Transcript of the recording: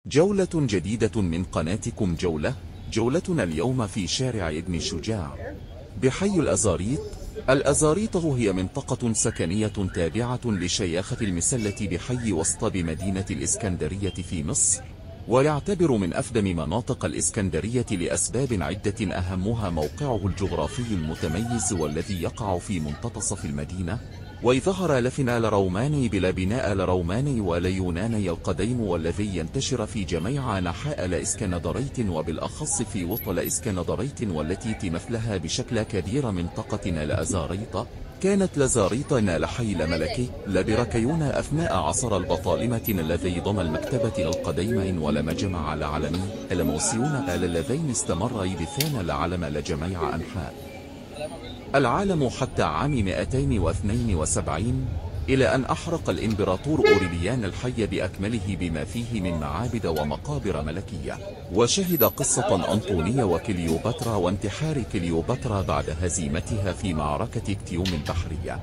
جولة جديدة من قناتكم جولتنا اليوم في شارع ابن شجاع بحي الأزاريط. الأزاريط هي منطقة سكنية تابعة لشياخة المسلة بحي وسط بمدينة الإسكندرية في مصر، ويعتبر من أفدم مناطق الإسكندرية لأسباب عدة أهمها موقعه الجغرافي المتميز والذي يقع في منتصف المدينة، وإذ ظهر لفنا لروماني بلا بناء لروماني وليوناني القديم والذي ينتشر في جميع أنحاء الإسكندرية وبالأخص في وطل إسكندرية والتي تمثلها بشكل كبير منطقتنا لأزاريط. كانت لزاريطنا لحي ملكي لبركيون أثناء عصر البطالمة الذي ضم المكتبة القديمين ولمجمع العلمي الموسيون اللذين استمر يبثان العلم لجميع أنحاء العالم حتى عام 272 إلى أن أحرق الإمبراطور أوريليان الحي بأكمله بما فيه من معابد ومقابر ملكية، وشهد قصة أنطونية وكليوباترا وانتحار كليوباترا بعد هزيمتها في معركة اكتيوم البحرية.